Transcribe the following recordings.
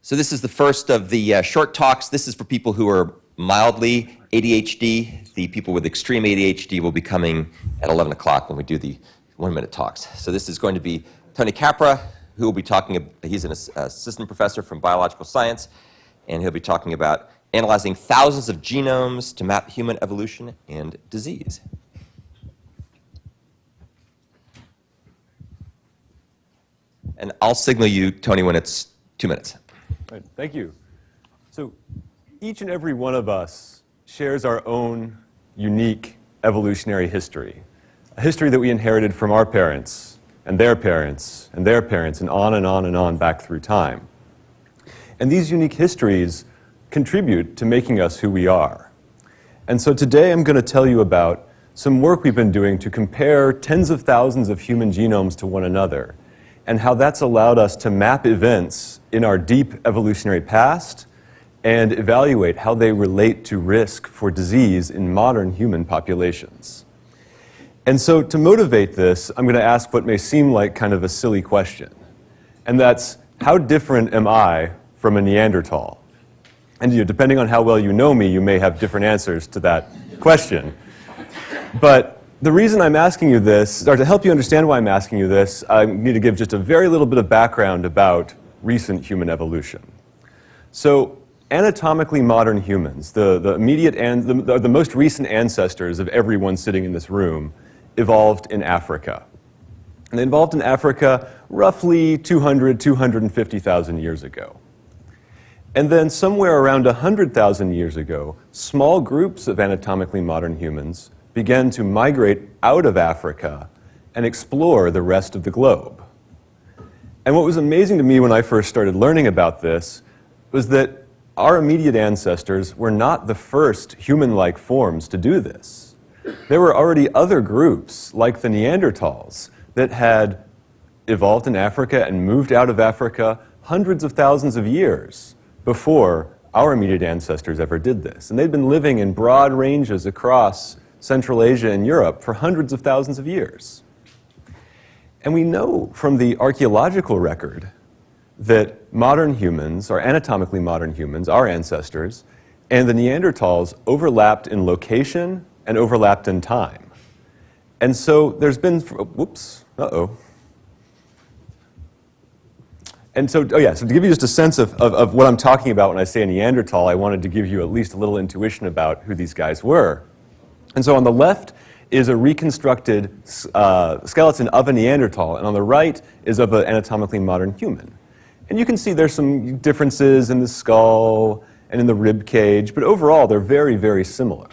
So this is the first of the short talks. This is for people who are mildly ADHD. The people with extreme ADHD will be coming at 11 o'clock when we do the 1-minute talks. So this is going to be Tony Capra, who will be talking, he's an assistant professor from biological science, and he'll be talking about analyzing thousands of genomes to map human evolution and disease. And I'll signal you, Tony, when it's 2 minutes. Right, thank you. So each and every one of us shares our own unique evolutionary history, a history that we inherited from our parents, and their parents, and their parents, and on and on and on back through time. And these unique histories contribute to making us who we are. And so today I'm going to tell you about some work we've been doing to compare tens of thousands of human genomes to one another, and how that's allowed us to map events in our deep evolutionary past and evaluate how they relate to risk for disease in modern human populations. And so to motivate this, I'm going to ask what may seem like kind of a silly question. And that's, how different am I from a Neanderthal? And depending on how well you know me, you may have different answers to that question. But the reason I'm asking you this, or to help you understand why I'm asking you this, I need to give just a very little bit of background about recent human evolution. So anatomically modern humans, the immediate and the most recent ancestors of everyone sitting in this room, evolved in Africa. And they evolved in Africa roughly 250,000 years ago. And then somewhere around 100,000 years ago, small groups of anatomically modern humans began to migrate out of Africa and explore the rest of the globe. And what was amazing to me when I first started learning about this was that our immediate ancestors were not the first human-like forms to do this. There were already other groups, like the Neanderthals, that had evolved in Africa and moved out of Africa hundreds of thousands of years before our immediate ancestors ever did this. And they'd been living in broad ranges across Central Asia and Europe for hundreds of thousands of years. And we know from the archaeological record that modern humans, or anatomically modern humans, our ancestors, and the Neanderthals overlapped in location and overlapped in time. And so there's been, And so, so to give you just a sense of what I'm talking about when I say a Neanderthal, I wanted to give you at least a little intuition about who these guys were. And so on the left is a reconstructed skeleton of a Neanderthal, and on the right is of an anatomically modern human. And you can see there's some differences in the skull and in the rib cage, but overall they're very, very similar.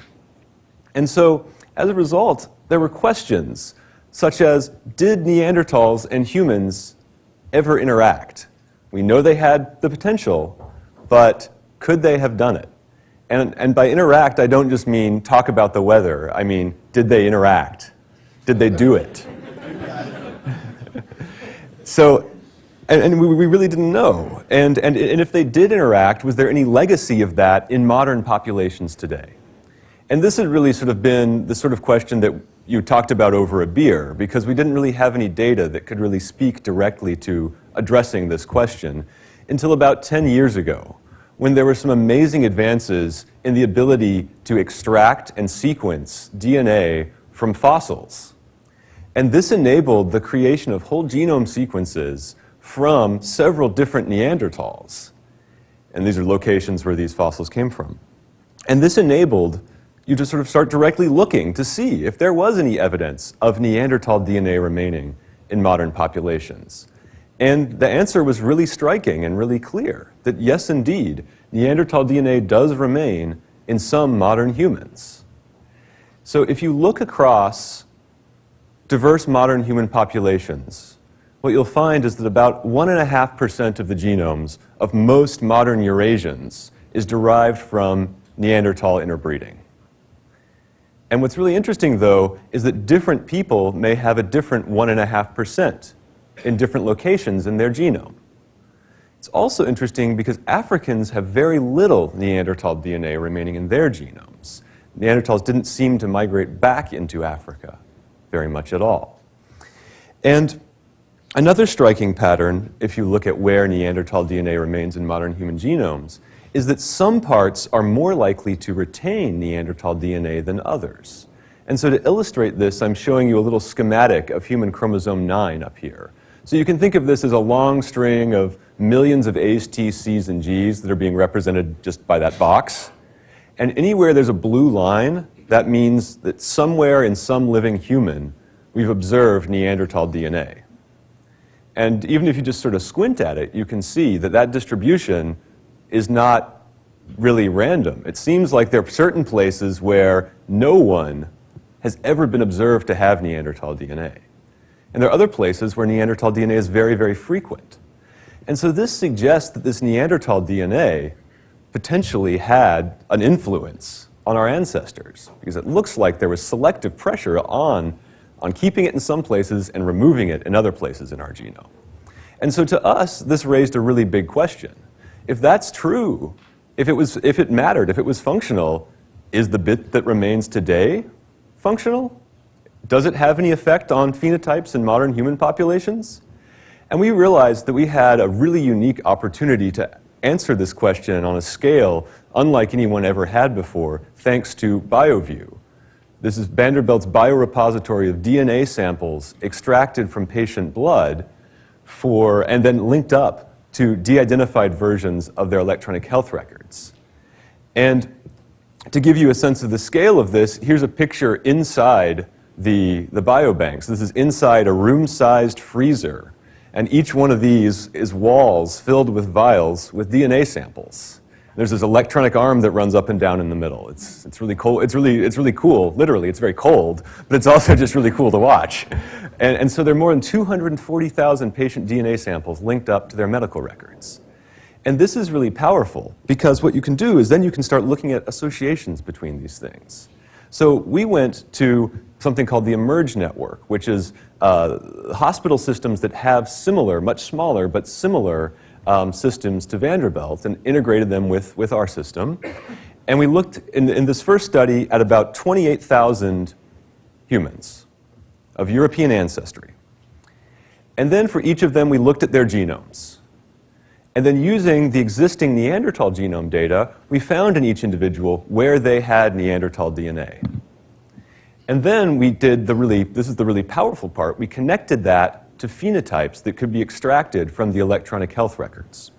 And so as a result, there were questions such as, did Neanderthals and humans ever interact? We know they had the potential, but could they have done it? And by interact, I don't just mean talk about the weather. I mean, did they interact? Did they do it? So, and we really didn't know. And if they did interact, was there any legacy of that in modern populations today? And this had really sort of been the sort of question that you talked about over a beer, because we didn't really have any data that could really speak directly to addressing this question until about 10 years ago, when there were some amazing advances in the ability to extract and sequence DNA from fossils. And this enabled the creation of whole genome sequences from several different Neanderthals. And these are locations where these fossils came from. And this enabled you to sort of start directly looking to see if there was any evidence of Neanderthal DNA remaining in modern populations. And the answer was really striking and really clear, that yes, indeed, Neanderthal DNA does remain in some modern humans. So if you look across diverse modern human populations, what you'll find is that about 1.5% of the genomes of most modern Eurasians is derived from Neanderthal interbreeding. And what's really interesting, though, is that different people may have a different 1.5% in different locations in their genome. It's also interesting because Africans have very little Neanderthal DNA remaining in their genomes. Neanderthals didn't seem to migrate back into Africa very much at all. And Another striking pattern, if you look at where Neanderthal DNA remains in modern human genomes, is that some parts are more likely to retain Neanderthal DNA than others. And so to illustrate this, I'm showing you a little schematic of human chromosome 9 up here. So you can think of this as a long string of millions of A's, T's, C's, and G's that are being represented just by that box. And anywhere there's a blue line, that means that somewhere in some living human, we've observed Neanderthal DNA. And even if you just sort of squint at it, you can see that that distribution is not really random. It seems like there are certain places where no one has ever been observed to have Neanderthal DNA. And there are other places where Neanderthal DNA is very, very frequent. And so this suggests that this Neanderthal DNA potentially had an influence on our ancestors, because it looks like there was selective pressure on keeping it in some places and removing it in other places in our genome. And so to us, this raised a really big question. If that's true, if it mattered, if it was functional, is the bit that remains today functional? Does it have any effect on phenotypes in modern human populations? And we realized that we had a really unique opportunity to answer this question on a scale unlike anyone ever had before, thanks to BioView. This is Vanderbilt's biorepository of DNA samples extracted from patient blood and then linked up to de-identified versions of their electronic health records. And to give you a sense of the scale of this, here's a picture inside the biobanks. This is inside a room-sized freezer. And each one of these is walls filled with vials with DNA samples. There's this electronic arm that runs up and down in the middle. It's really cool. It's really cool. Literally, it's very cold, but it's also just really cool to watch. And so there are more than 240,000 patient DNA samples linked up to their medical records. And this is really powerful because what you can do is then you can start looking at associations between these things. So we went to something called the eMERGE network, which is hospital systems that have similar, much smaller, but similar systems to Vanderbilt and integrated them with our system. And we looked in this first study at about 28,000 humans of European ancestry. And then for each of them, we looked at their genomes. And then using the existing Neanderthal genome data, we found in each individual where they had Neanderthal DNA. And then we did this is the really powerful part, we connected that to phenotypes that could be extracted from the electronic health records.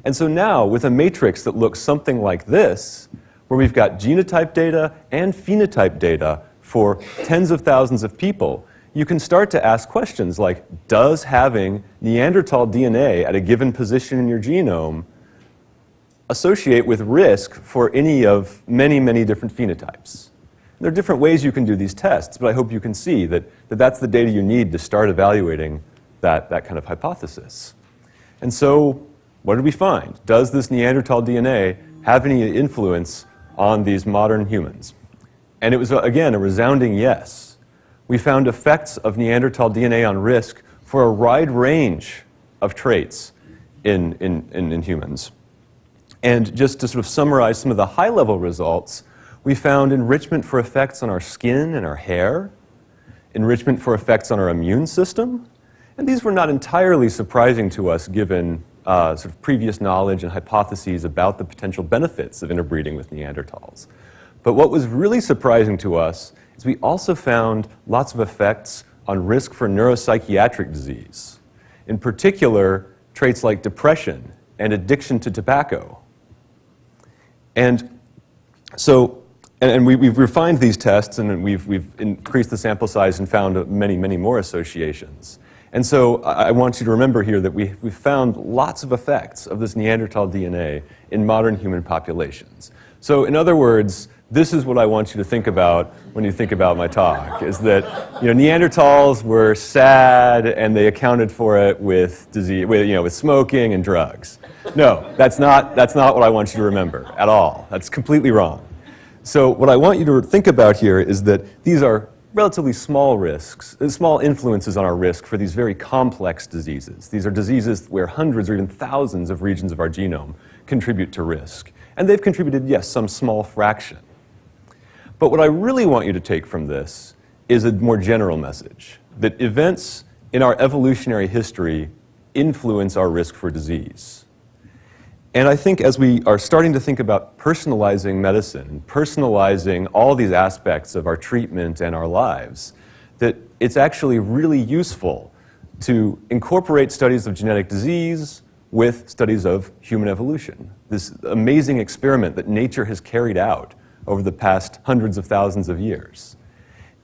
And so now, with a matrix that looks something like this, where we've got genotype data and phenotype data for tens of thousands of people, you can start to ask questions like, does having Neanderthal DNA at a given position in your genome associate with risk for any of many, many different phenotypes? There are different ways you can do these tests, but I hope you can see that that's the data you need to start evaluating that kind of hypothesis. And so, what did we find? Does this Neanderthal DNA have any influence on these modern humans? And it was, again, a resounding yes. We found effects of Neanderthal DNA on risk for a wide range of traits in humans. And just to sort of summarize some of the high-level results, we found enrichment for effects on our skin and our hair, enrichment for effects on our immune system, and these were not entirely surprising to us given sort of previous knowledge and hypotheses about the potential benefits of interbreeding with Neanderthals. But what was really surprising to us is we also found lots of effects on risk for neuropsychiatric disease, in particular traits like depression and addiction to tobacco. And so And we've refined these tests, and we've increased the sample size and found many, many more associations. And so I want you to remember here that we've found lots of effects of this Neanderthal DNA in modern human populations. So in other words, this is what I want you to think about when you think about my talk, is that Neanderthals were sad and they accounted for it with disease, with smoking and drugs. No, that's not what I want you to remember at all. That's completely wrong. So what I want you to think about here is that these are relatively small risks, small influences on our risk for these very complex diseases. These are diseases where hundreds or even thousands of regions of our genome contribute to risk. And they've contributed, yes, some small fraction. But what I really want you to take from this is a more general message, that events in our evolutionary history influence our risk for disease. And I think as we are starting to think about personalizing medicine, personalizing all these aspects of our treatment and our lives, that it's actually really useful to incorporate studies of genetic disease with studies of human evolution. This amazing experiment that nature has carried out over the past hundreds of thousands of years.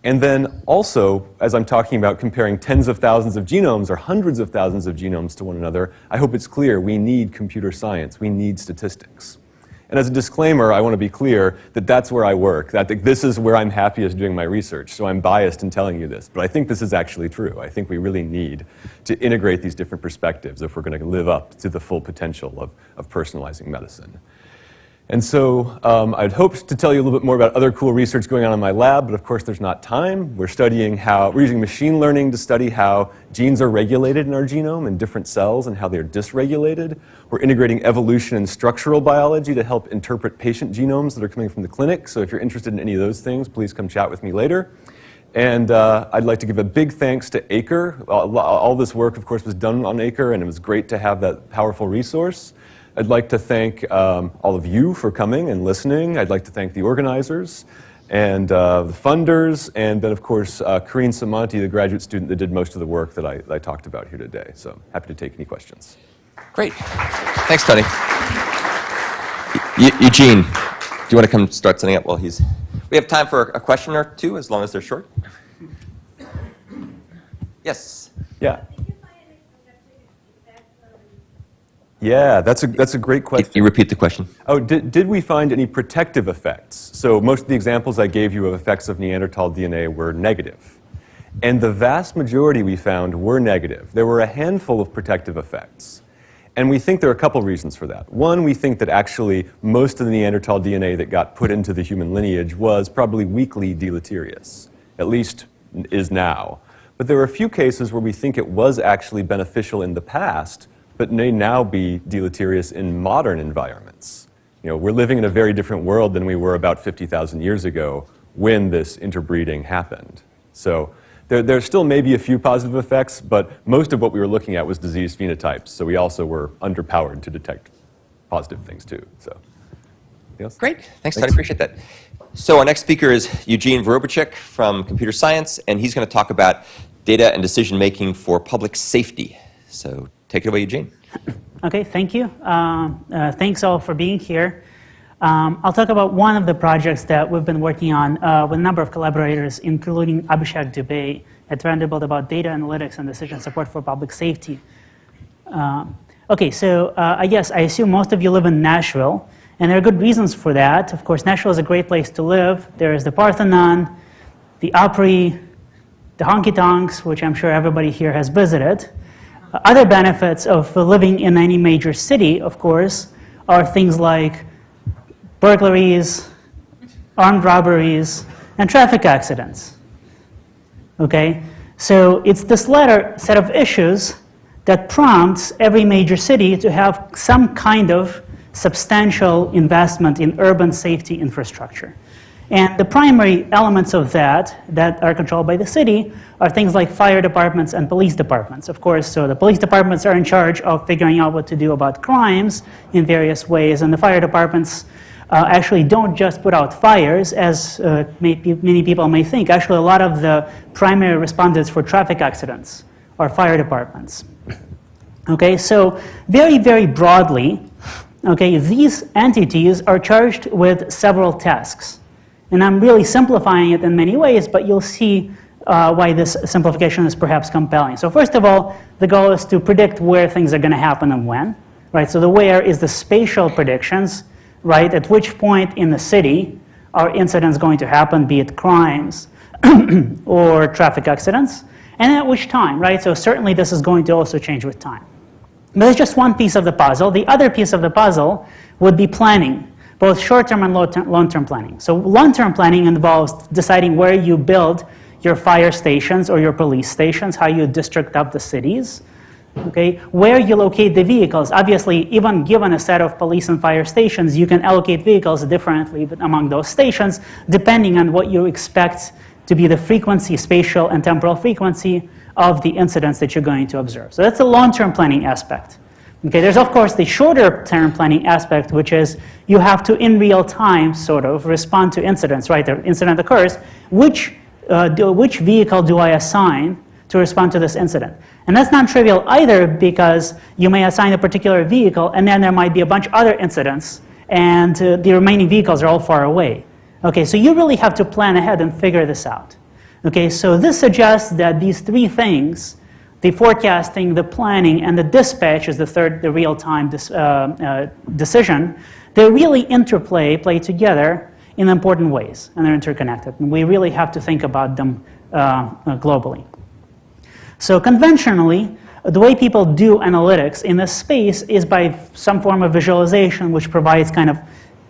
And then also, as I'm talking about comparing tens of thousands of genomes or hundreds of thousands of genomes to one another, I hope it's clear we need computer science, we need statistics. And as a disclaimer, I want to be clear that that's where I work, that this is where I'm happiest doing my research, so I'm biased in telling you this. But I think this is actually true. I think we really need to integrate these different perspectives if we're going to live up to the full potential of personalizing medicine. And so I'd hoped to tell you a little bit more about other cool research going on in my lab, but of course there's not time. We're using machine learning to study how genes are regulated in our genome in different cells and how they're dysregulated. We're integrating evolution and structural biology to help interpret patient genomes that are coming from the clinic. So if you're interested in any of those things, please come chat with me later. And I'd like to give a big thanks to Acre. All this work, of course, was done on Acre, and it was great to have that powerful resource. I'd like to thank all of you for coming and listening. I'd like to thank the organizers and the funders, and then, of course, Karine Samanti, the graduate student that did most of the work that I talked about here today. So happy to take any questions. Great. Thanks, Tony. Eugene, do you want to come start setting up while he's... We have time for a question or two, as long as they're short. Yes. Yeah. Yeah, that's a great question. You repeat the question. Oh, did we find any protective effects? So most of the examples I gave you of effects of Neanderthal DNA were negative. And the vast majority we found were negative. There were a handful of protective effects. And we think there are a couple reasons for that. One, we think that actually most of the Neanderthal DNA that got put into the human lineage was probably weakly deleterious, at least is now. But there are a few cases where we think it was actually beneficial in the past, but may now be deleterious in modern environments. You know, we're living in a very different world than we were about 50,000 years ago when this interbreeding happened. So there still may be a few positive effects, but most of what we were looking at was disease phenotypes, so we also were underpowered to detect positive things too. So, anything else? Great. Thanks, Tony. Appreciate that. So our next speaker is Yevgeniy Vorobeychik from computer science, and he's going to talk about data and decision making for public safety. So take it away, Eugene. Okay, thank you. Thanks all for being here. I'll talk about one of the projects that we've been working on with a number of collaborators, including Abhishek Dubey at Vanderbilt, about data analytics and decision support for public safety. Okay, so I assume most of you live in Nashville, and there are good reasons for that. Of course, Nashville is a great place to live. There is the Parthenon, the Opry, the honky-tonks, which I'm sure everybody here has visited. Other benefits of living in any major city, of course, are things like burglaries, armed robberies, and traffic accidents. Okay? So it's this latter set of issues that prompts every major city to have some kind of substantial investment in urban safety infrastructure. And the primary elements of that are controlled by the city are things like fire departments and police departments, of course. So the police departments are in charge of figuring out what to do about crimes in various ways, and the fire departments actually don't just put out fires, as many people may think. Actually, a lot of the primary respondents for traffic accidents are fire departments. Okay, so very, very broadly, okay, these entities are charged with several tasks. And I'm really simplifying it in many ways, but you'll see why this simplification is perhaps compelling. So first of all, the goal is to predict where things are going to happen and when, right? So the where is the spatial predictions, right? At which point in the city are incidents going to happen, be it crimes or traffic accidents, and at which time, right? So certainly this is going to also change with time. But it's just one piece of the puzzle. The other piece of the puzzle would be planning, both short-term and long-term planning. So long-term planning involves deciding where you build your fire stations or your police stations, how you district up the cities, okay? Where you locate the vehicles. Obviously, even given a set of police and fire stations, you can allocate vehicles differently among those stations, depending on what you expect to be the frequency, spatial and temporal frequency of the incidents that you're going to observe. So that's the long-term planning aspect. Okay, there's of course the shorter-term planning aspect, which is you have to, in real time, sort of respond to incidents, right? The incident occurs, which vehicle do I assign to respond to this incident? And that's not trivial either, because you may assign a particular vehicle, and then there might be a bunch of other incidents, and the remaining vehicles are all far away. Okay, so you really have to plan ahead and figure this out. Okay, so this suggests that these three things, the forecasting, the planning, and the dispatch is the third, the real-time decision, they really play together in important ways, and they're interconnected. And we really have to think about them globally. So conventionally, the way people do analytics in this space is by some form of visualization, which provides kind of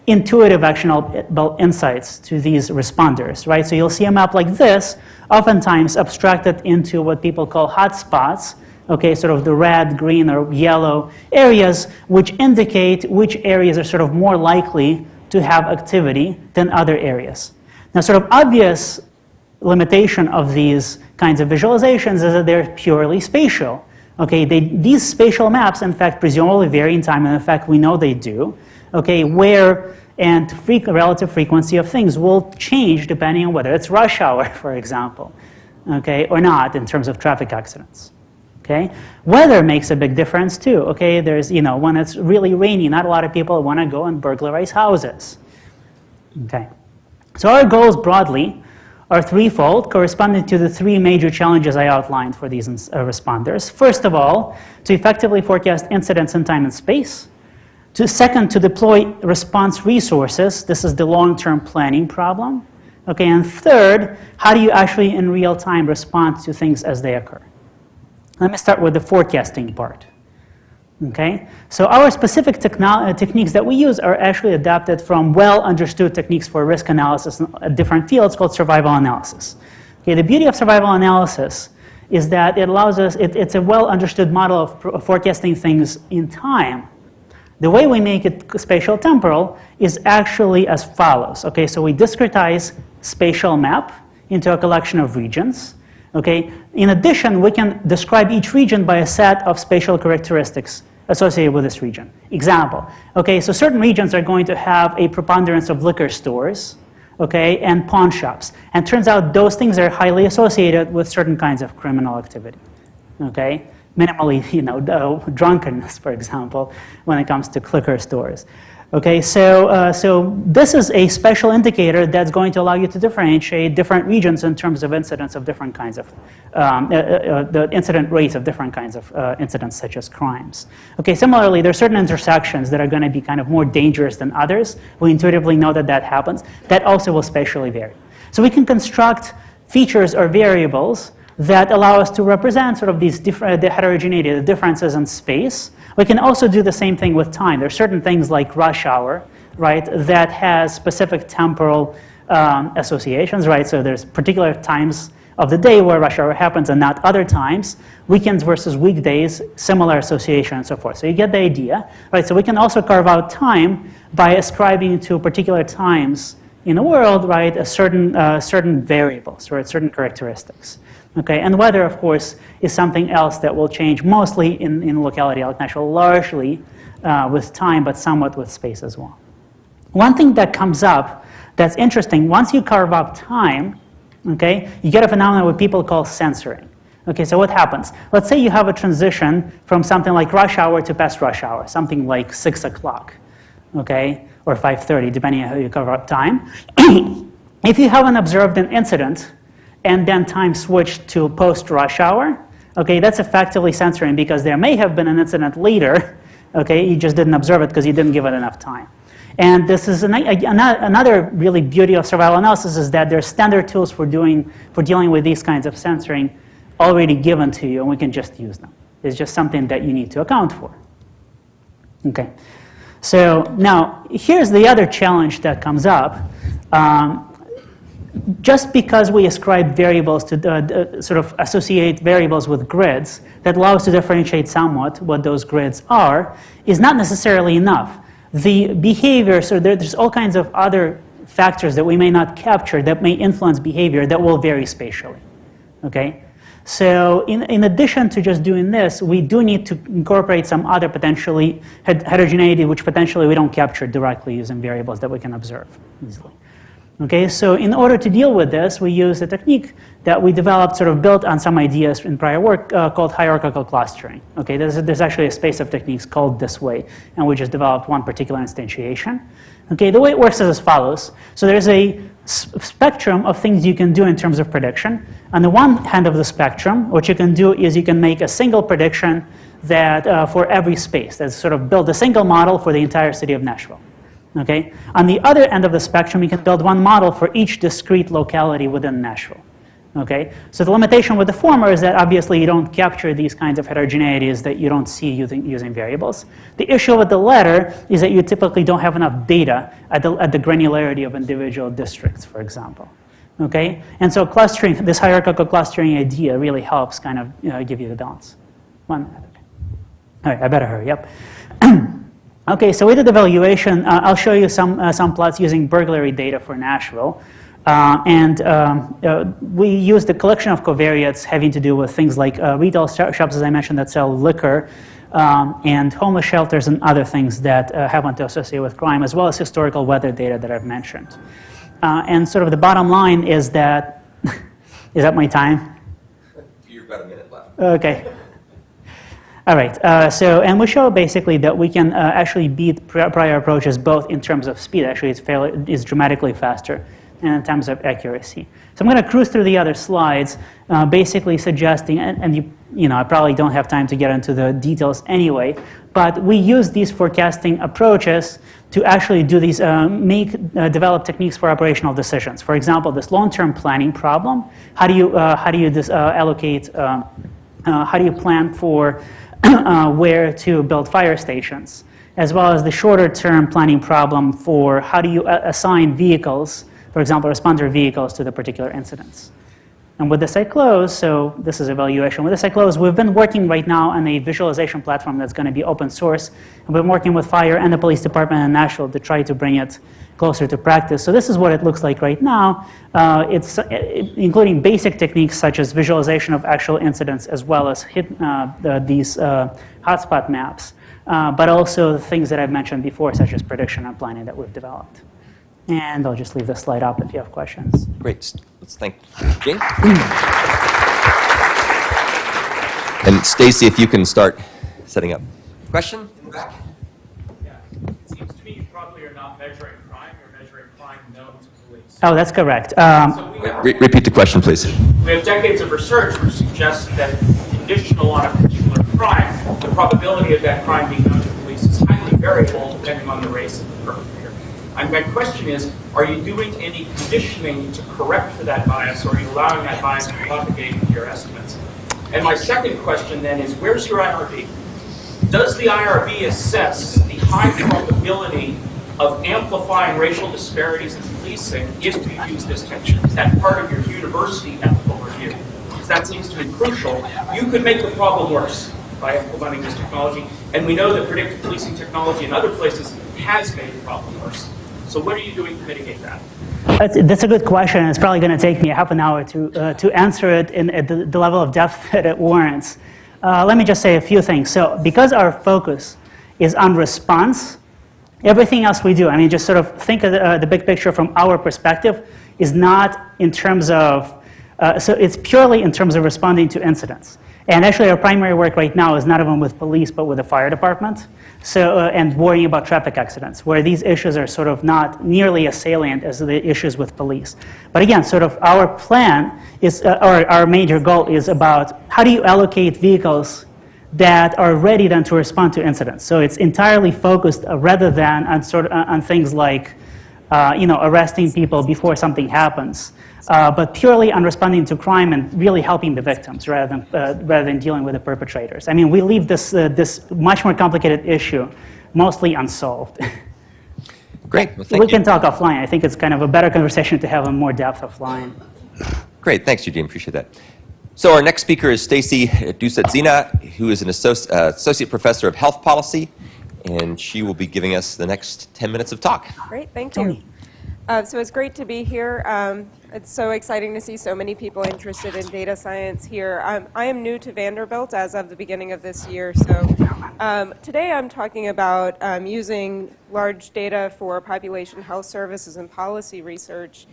intuitive, actionable insights to these responders, right? So you'll see a map like this, oftentimes abstracted into what people call hotspots, okay, sort of the red, green, or yellow areas, which indicate which areas are sort of more likely to have activity than other areas. Now, sort of obvious limitation of these kinds of visualizations is that they're purely spatial. Okay, these spatial maps, in fact, presumably vary in time, and in fact, we know they do. Okay, where and relative frequency of things will change depending on whether it's rush hour, for example, okay, or not in terms of traffic accidents. Okay, weather makes a big difference too. Okay, there's, you know, when it's really rainy, not a lot of people want to go and burglarize houses. Okay, so our goals broadly are threefold, corresponding to the three major challenges I outlined for these responders. First of all, to effectively forecast incidents in time and space. Second, to deploy response resources. This is the long-term planning problem. Okay, and third, how do you actually in real time respond to things as they occur? Let me start with the forecasting part. Okay, so our specific techniques that we use are actually adapted from well-understood techniques for risk analysis in different fields called survival analysis. Okay, the beauty of survival analysis is that it allows us, it's a well-understood model of forecasting things in time. The way we make it spatial-temporal is actually as follows. Okay, so we discretize spatial map into a collection of regions. Okay, in addition, we can describe each region by a set of spatial characteristics associated with this region. Example, okay, so certain regions are going to have a preponderance of liquor stores, okay, and pawn shops. And it turns out those things are highly associated with certain kinds of criminal activity, okay? Minimally, you know, drunkenness, for example, when it comes to liquor stores. Okay, so this is a special indicator that's going to allow you to differentiate different regions in terms of incidents of different kinds of, the incident rates of different kinds of incidents such as crimes. Okay, similarly, there are certain intersections that are going to be kind of more dangerous than others. We intuitively know that that happens. That also will spatially vary. So we can construct features or variables that allow us to represent sort of these the heterogeneity, the differences in space. We can also do the same thing with time. There are certain things like rush hour, right, that has specific temporal associations, right? So there's particular times of the day where rush hour happens and not other times. Weekends versus weekdays, similar association and so forth. So you get the idea, right? So we can also carve out time by ascribing to particular times in the world, right, a certain variables, right, certain characteristics. Okay, and weather, of course, is something else that will change mostly in locality, natural, largely with time, but somewhat with space as well. One thing that comes up that's interesting, once you carve up time, okay, you get a phenomenon what people call censoring. Okay, so what happens? Let's say you have a transition from something like rush hour to past rush hour, something like 6 o'clock, okay, or 5:30, depending on how you carve up time. If you haven't observed an incident, and then time switched to post-rush hour, okay, that's effectively censoring because there may have been an incident later, okay, you just didn't observe it because you didn't give it enough time. And this is another really beauty of survival analysis is that there's standard tools for dealing with these kinds of censoring already given to you, and we can just use them. It's just something that you need to account for. Okay, so now here's the other challenge that comes up. Just because we ascribe variables to sort of associate variables with grids that allow us to differentiate somewhat what those grids are is not necessarily enough. The behavior, so there's all kinds of other factors that we may not capture that may influence behavior that will vary spatially. Okay? So in addition to just doing this, we do need to incorporate some other potentially heterogeneity, which potentially we don't capture directly using variables that we can observe easily. Okay, so in order to deal with this, we use a technique that we developed sort of built on some ideas in prior work called hierarchical clustering. Okay, there's actually a space of techniques called this way, and we just developed one particular instantiation. Okay, the way it works is as follows. So there's a spectrum of things you can do in terms of prediction. On the one hand of the spectrum, what you can do is you can make a single prediction that for every space, that's sort of build a single model for the entire city of Nashville. Okay? On the other end of the spectrum, you can build one model for each discrete locality within Nashville. Okay? So the limitation with the former is that obviously you don't capture these kinds of heterogeneities that you don't see using variables. The issue with the latter is that you typically don't have enough data at the granularity of individual districts, for example. Okay? And so clustering, this hierarchical clustering idea really helps kind of give you the balance. One minute. All right, I better hurry up. Okay, so we did evaluation. I'll show you some plots using burglary data for Nashville. We used a collection of covariates having to do with things like retail shops, as I mentioned, that sell liquor, and homeless shelters and other things that happen to associate with crime, as well as historical weather data that I've mentioned. And sort of the bottom line is that, is that my time? You've got a minute left. Okay. All right, and we show basically that we can actually beat prior approaches both in terms of speed. Actually, it's dramatically faster, and in terms of accuracy. So I'm going to cruise through the other slides, basically suggesting, and you know, I probably don't have time to get into the details anyway, but we use these forecasting approaches to actually do these, develop techniques for operational decisions. For example, this long-term planning problem. How do you allocate? How do you plan for where to build fire stations, as well as the shorter-term planning problem for how do you assign vehicles, for example, responder vehicles to the particular incidents. And with this I close, so this is evaluation. With this I close, we've been working right now on a visualization platform that's going to be open source. And we've been working with fire and the police department in Nashville to try to bring it closer to practice. So this is what it looks like right now. It's including basic techniques such as visualization of actual incidents, as well as these hotspot maps, but also the things that I've mentioned before, such as prediction and planning that we've developed. And I'll just leave this slide up if you have questions. Great. Let's thank Jane. And Stacie, if you can start setting up. Question in the back? Yeah. It seems to me you probably are not measuring crime, you're measuring crime known to police. Oh, that's correct. So Repeat the question, please. we have decades of research which suggests that conditional on a particular crime, the probability of that crime being known to police is highly variable depending on the race of the perpetrator. And my question is, are you doing any conditioning to correct for that bias, or are you allowing that bias to propagate into your estimates? And my second question then is, where's your IRB? Does the IRB assess the high probability of amplifying racial disparities in policing if you use this technique? Is that part of your university ethical review? Because that seems to be crucial. You could make the problem worse by implementing this technology, and we know that predictive policing technology in other places has made the problem worse. So what are you doing to mitigate that? That's a good question. It's probably going to take me half an hour to answer it at the level of depth that it warrants. Let me just say a few things. So because our focus is on response, everything else we do, I mean, just sort of think of the big picture from our perspective, is not in terms of, so it's purely in terms of responding to incidents. And actually, our primary work right now is not even with police, but with the fire department. So, and worrying about traffic accidents, where these issues are sort of not nearly as salient as the issues with police. But again, sort of our plan is, or our major goal is about how do you allocate vehicles that are ready then to respond to incidents. So it's entirely focused rather than on on things like, arresting people before something happens. But purely on responding to crime and really helping the victims rather than dealing with the perpetrators. I mean, we leave this much more complicated issue mostly unsolved. Great. Well, thank we you. can talk offline. I think it's kind of a better conversation to have in more depth offline. Great. Thanks, Eugene. Appreciate that. So our next speaker is Stacie Dusetzina, who is an associate professor of health policy, and she will be giving us the next 10 minutes of talk. Great, thank you. So it's great to be here. It's so exciting to see so many people interested in data science here. I am new to Vanderbilt as of the beginning of this year. So today I'm talking about using large data for population health services and policy research.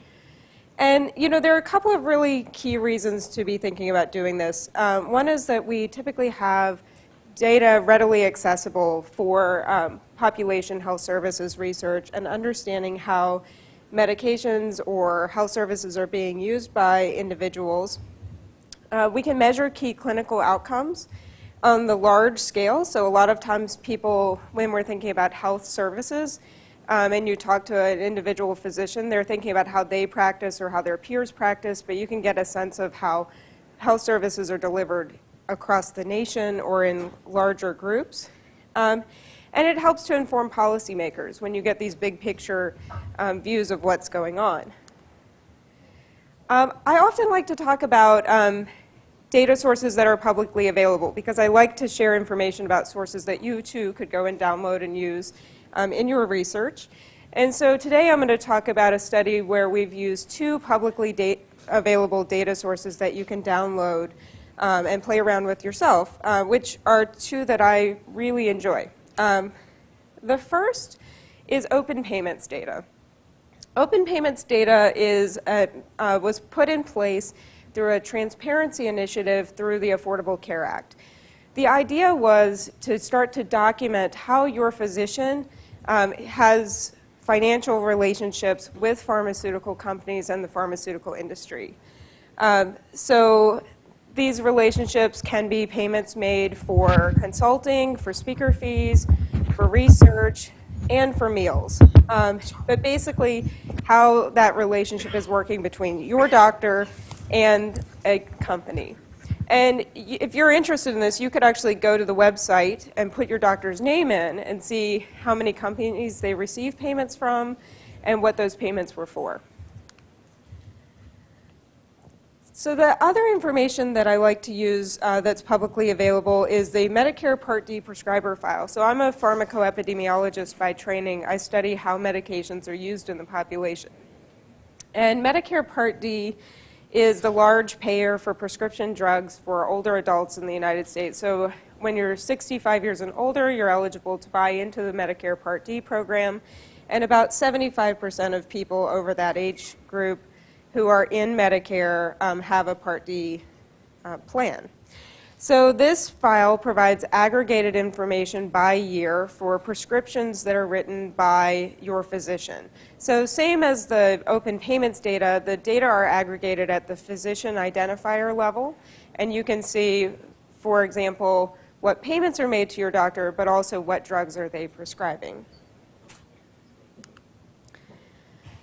And there are a couple of really key reasons to be thinking about doing this. One is that we typically have data readily accessible for population health services research and understanding how medications or health services are being used by individuals. We can measure key clinical outcomes on the large scale. So a lot of times people, when we're thinking about health services, and you talk to an individual physician, they're thinking about how they practice or how their peers practice, but you can get a sense of how health services are delivered across the nation or in larger groups. And it helps to inform policymakers when you get these big picture views of what's going on. I often like to talk about data sources that are publicly available because I like to share information about sources that you too could go and download and use in your research. And so today I'm going to talk about a study where we've used two publicly available data sources that you can download and play around with yourself, which are two that I really enjoy. The first is open payments data. Open payments data was put in place through a transparency initiative through the Affordable Care Act. The idea was to start to document how your physician has financial relationships with pharmaceutical companies and the pharmaceutical industry. So these relationships can be payments made for consulting, for speaker fees, for research, and for meals. But basically, how that relationship is working between your doctor and a company. And if you're interested in this, you could actually go to the website and put your doctor's name in and see how many companies they receive payments from and what those payments were for. So the other information that I like to use that's publicly available is the Medicare Part D prescriber file. So I'm a pharmacoepidemiologist by training. I study how medications are used in the population. And Medicare Part D is the large payer for prescription drugs for older adults in the United States. So when you're 65 years and older, you're eligible to buy into the Medicare Part D program. And about 75% of people over that age group who are in Medicare have a Part D plan. So this file provides aggregated information by year for prescriptions that are written by your physician. So same as the open payments data, the data are aggregated at the physician identifier level, and you can see, for example, what payments are made to your doctor, but also what drugs are they prescribing.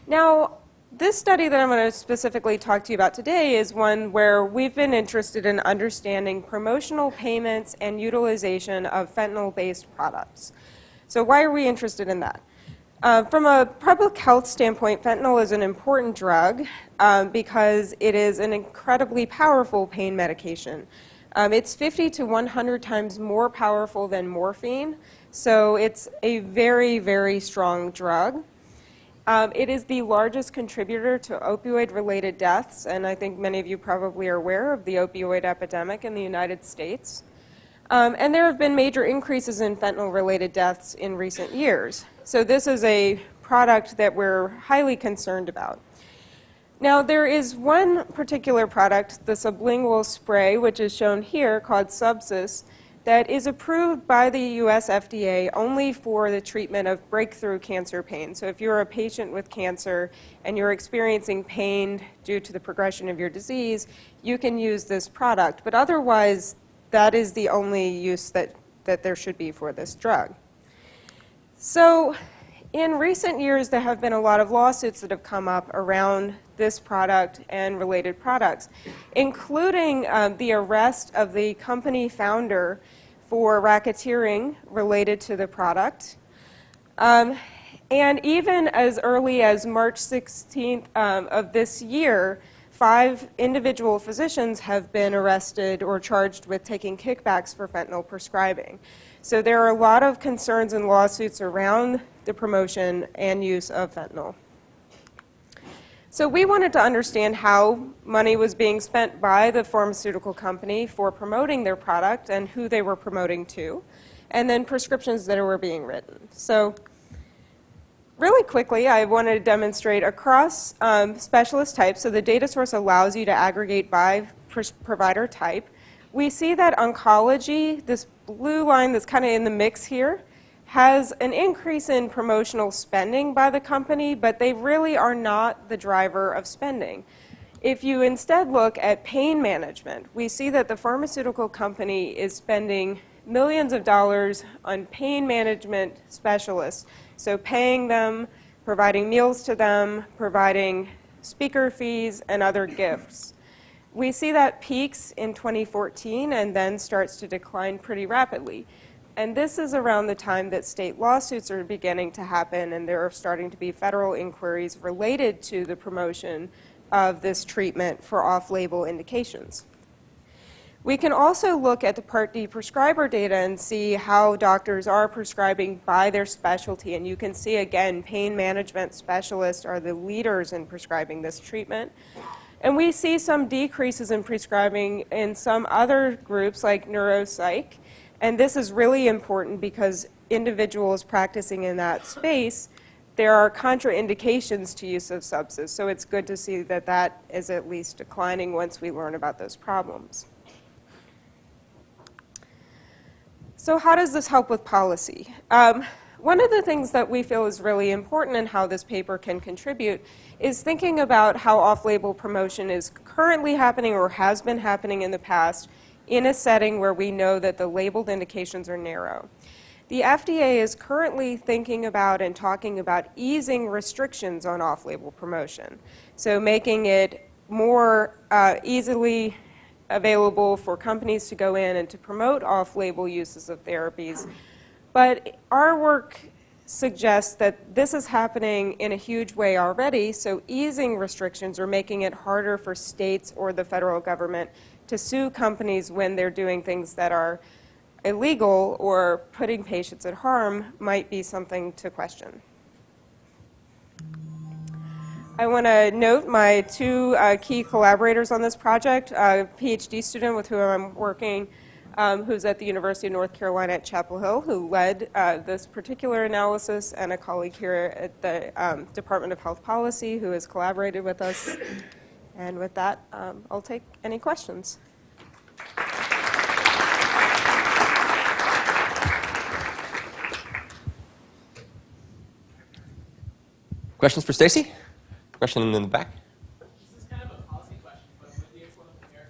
Now, this study that I'm going to specifically talk to you about today is one where we've been interested in understanding promotional payments and utilization of fentanyl-based products. So why are we interested in that? From a public health standpoint, fentanyl is an important drug because it is an incredibly powerful pain medication. It's 50 to 100 times more powerful than morphine, so it's a very, very strong drug. It is the largest contributor to opioid-related deaths, and I think many of you probably are aware of the opioid epidemic in the United States. And there have been major increases in fentanyl-related deaths in recent years. So this is a product that we're highly concerned about. Now, there is one particular product, the sublingual spray, which is shown here, called Subsys, that is approved by the US FDA only for the treatment of breakthrough cancer pain. So if you're a patient with cancer and you're experiencing pain due to the progression of your disease, you can use this product. But otherwise, that is the only use that there should be for this drug. So in recent years, there have been a lot of lawsuits that have come up around this product and related products, including the arrest of the company founder for racketeering related to the product. And even as early as March 16th of this year, 5 individual physicians have been arrested or charged with taking kickbacks for fentanyl prescribing. So there are a lot of concerns and lawsuits around the promotion and use of fentanyl. So we wanted to understand how money was being spent by the pharmaceutical company for promoting their product and who they were promoting to, and then prescriptions that were being written. So really quickly, I wanted to demonstrate across specialist types. So the data source allows you to aggregate by provider type. We see that oncology, this blue line that's kind of in the mix here, has an increase in promotional spending by the company, but they really are not the driver of spending. If you instead look at pain management, we see that the pharmaceutical company is spending millions of dollars on pain management specialists. So paying them, providing meals to them, providing speaker fees, and other gifts. We see that peaks in 2014 and then starts to decline pretty rapidly. And this is around the time that state lawsuits are beginning to happen, and there are starting to be federal inquiries related to the promotion of this treatment for off-label indications. We can also look at the Part D prescriber data and see how doctors are prescribing by their specialty. And you can see, again, pain management specialists are the leaders in prescribing this treatment. And we see some decreases in prescribing in some other groups like neuropsych. And this is really important because individuals practicing in that space, there are contraindications to use of substances. So it's good to see that that is at least declining once we learn about those problems. So how does this help with policy? One of the things that we feel is really important in how this paper can contribute is thinking about how off-label promotion is currently happening or has been happening in the past in a setting where we know that the labeled indications are narrow. The FDA is currently thinking about and talking about easing restrictions on off-label promotion. So making it more easily available for companies to go in and to promote off-label uses of therapies. But our work suggests that this is happening in a huge way already, so easing restrictions or making it harder for states or the federal government to sue companies when they're doing things that are illegal or putting patients at harm might be something to question. I want to note my two key collaborators on this project, a PhD student with whom I'm working, who's at the University of North Carolina at Chapel Hill, who led this particular analysis, and a colleague here at the Department of Health Policy who has collaborated with us. And with that, I'll take any questions. Questions for Stacie? Question in the back. This is kind of a policy question, but with the Affordable Care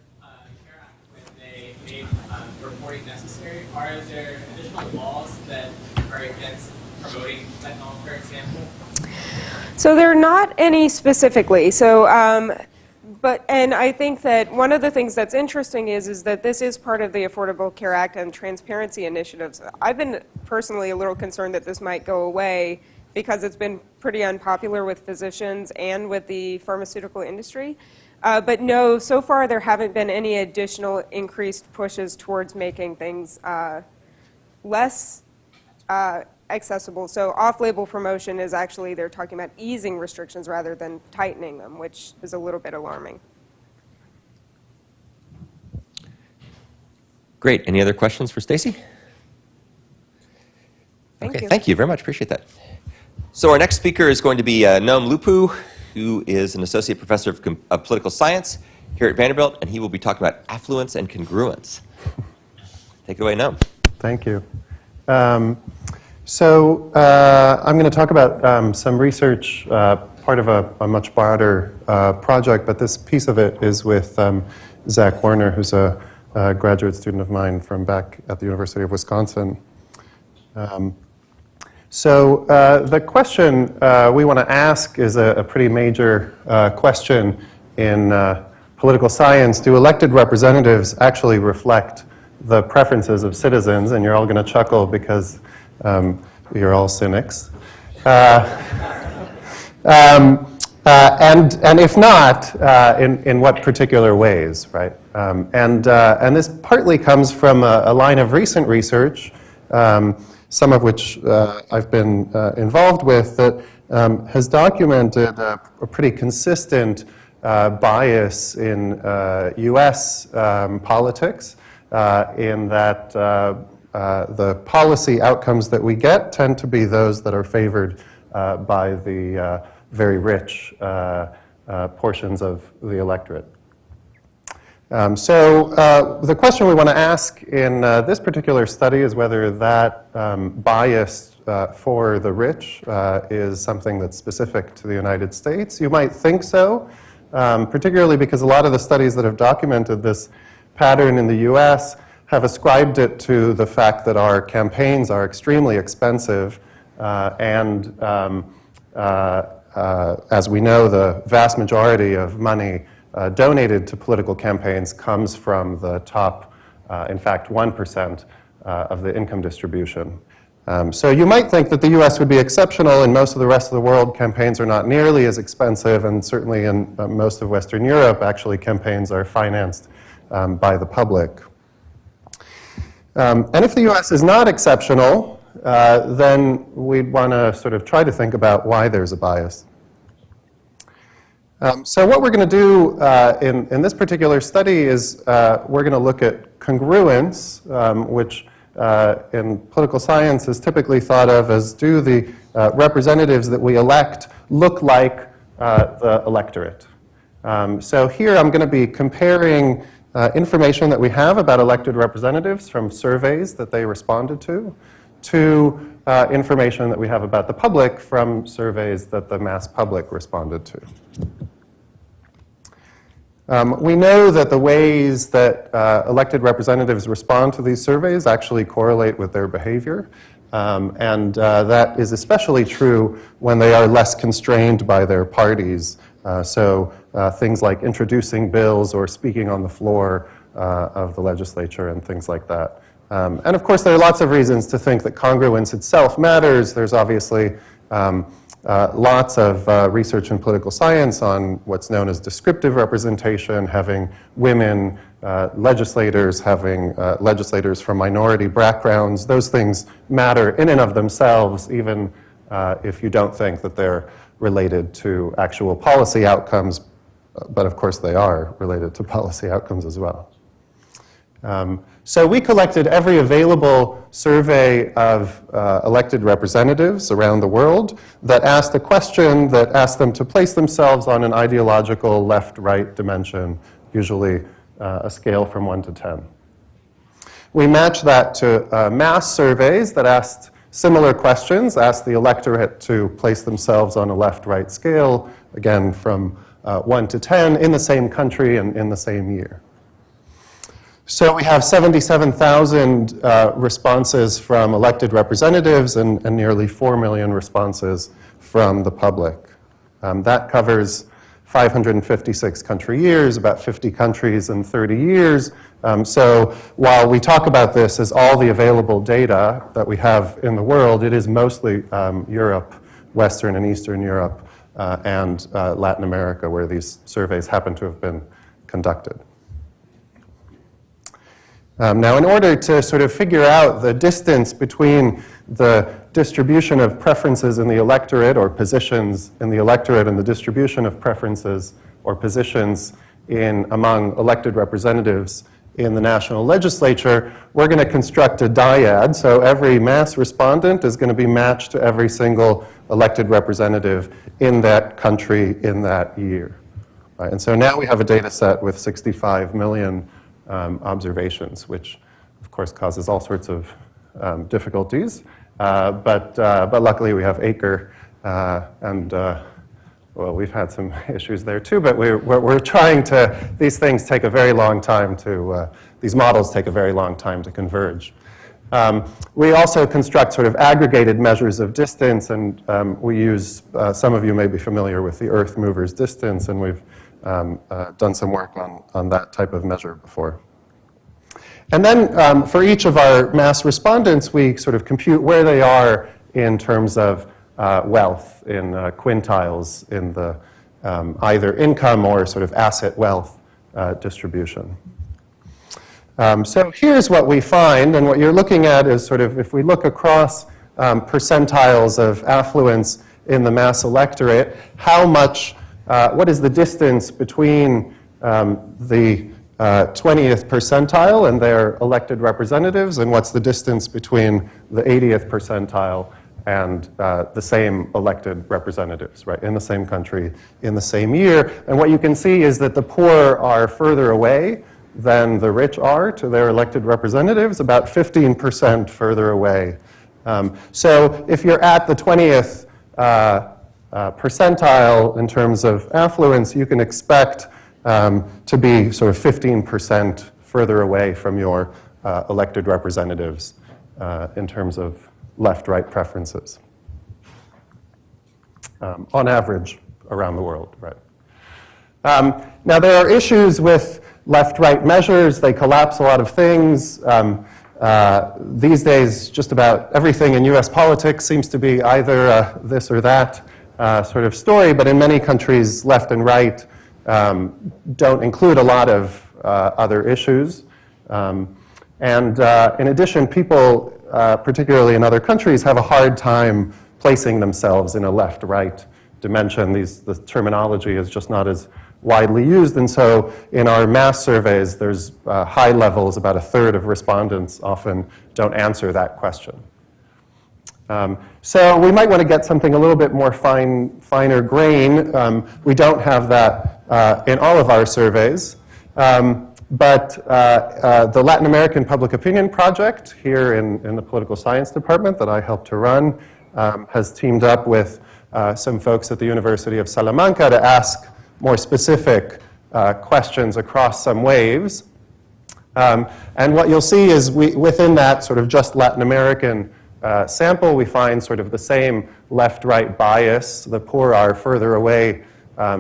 Act, when they made reporting necessary, are there additional laws that are against promoting fentanyl, for example? So there are not any specifically. So, and I think that one of the things that's interesting is that this is part of the Affordable Care Act and transparency initiatives. I've been personally a little concerned that this might go away because it's been pretty unpopular with physicians and with the pharmaceutical industry. But no, so far there haven't been any additional increased pushes towards making things less accessible. So off-label promotion is actually, they're talking about easing restrictions rather than tightening them, which is a little bit alarming. Great. Any other questions for Stacie? Thank you. Thank you very much. Appreciate that. So our next speaker is going to be Noam Lupu, who is an associate professor of political science here at Vanderbilt, and he will be talking about affluence and congruence. Take it away, Noam. Thank you. I'm going to talk about some research, part of a much broader project, but this piece of it is with Zach Warner, who's a graduate student of mine from back at the University of Wisconsin. The question we want to ask is a pretty major question in political science. Do elected representatives actually reflect the preferences of citizens? And you're all going to chuckle because you're all cynics. And if not, in what particular ways, right? And this partly comes from a line of recent research, some of which I've been involved with, that has documented a pretty consistent bias in US politics in that the policy outcomes that we get tend to be those that are favored by the very rich portions of the electorate. So the question we want to ask in this particular study is whether that bias for the rich is something that's specific to the United States. You might think so, particularly because a lot of the studies that have documented this pattern in the US have ascribed it to the fact that our campaigns are extremely expensive and as we know, the vast majority of money donated to political campaigns comes from the top, in fact, 1% of the income distribution. So you might think that the US would be exceptional. In most of the rest of the world, campaigns are not nearly as expensive, and certainly in most of Western Europe, actually, campaigns are financed by the public. And if the US is not exceptional, then we'd want to sort of try to think about why there's a bias. So what we're going to do in this particular study is we're going to look at congruence, which in political science is typically thought of as do the representatives that we elect look like the electorate. So here I'm going to be comparing information that we have about elected representatives from surveys that they responded to information that we have about the public from surveys that the mass public responded to. We know that the ways that elected representatives respond to these surveys actually correlate with their behavior. And that is especially true when they are less constrained by their parties. So things like introducing bills or speaking on the floor of the legislature and things like that. And of course, there are lots of reasons to think that congruence itself matters. There's obviously lots of research in political science on what's known as descriptive representation, having women legislators, having legislators from minority backgrounds. Those things matter in and of themselves, even if you don't think that they're related to actual policy outcomes. But of course, they are related to policy outcomes as well. So we collected every available survey of elected representatives around the world that asked a question that asked them to place themselves on an ideological left-right dimension, usually a scale from 1 to 10. We matched that to mass surveys that asked similar questions, asked the electorate to place themselves on a left-right scale, again from 1 to 10 in the same country and in the same year. So we have 77,000 responses from elected representatives and nearly 4 million responses from the public. That covers 556 country years, about 50 countries in 30 years. So while we talk about this as all the available data that we have in the world, it is mostly Europe, Western and Eastern Europe, and Latin America, where these surveys happen to have been conducted. Now, in order to sort of figure out the distance between the distribution of preferences in the electorate or positions in the electorate and the distribution of preferences or positions among elected representatives in the national legislature, we're going to construct a dyad. So every mass respondent is going to be matched to every single elected representative in that country in that year. Right? And so now we have a data set with 65 million observations, which of course causes all sorts of difficulties. But luckily we have ACRE, and well, we've had some issues there too, but we're trying to, these things take a very long time to, these models take a very long time to converge. We also construct sort of aggregated measures of distance, and we use, some of you may be familiar with the Earth mover's distance, and we've done some work on that type of measure before. And then for each of our mass respondents, we sort of compute where they are in terms of wealth, in quintiles, in the either income or sort of asset wealth distribution. So here's what we find, and what you're looking at is sort of, if we look across percentiles of affluence in the mass electorate, how much, what is the distance between the 20th percentile and their elected representatives, and what's the distance between the 80th percentile and the same elected representatives, right, in the same country, in the same year. And what you can see is that the poor are further away than the rich are to their elected representatives, about 15% further away. So if you're at the 20th percentile in terms of affluence, you can expect to be sort of 15% further away from your elected representatives in terms of left-right preferences, on average around the world, right? Now there are issues with left-right measures. They collapse a lot of things. These days, just about everything in US politics seems to be either this or that sort of story, but in many countries, left and right don't include a lot of other issues. And in addition, people, particularly in other countries, have a hard time placing themselves in a left-right dimension. The terminology is just not as widely used, and so in our mass surveys, there's high levels, about a third of respondents often don't answer that question. So we might want to get something a little bit more finer grain. We don't have that in all of our surveys. But the Latin American Public Opinion Project here in the Political Science Department that I helped to run has teamed up with some folks at the University of Salamanca to ask more specific questions across some waves. And what you'll see is within that sort of just Latin American sample, we find sort of the same left-right bias. The poor are further away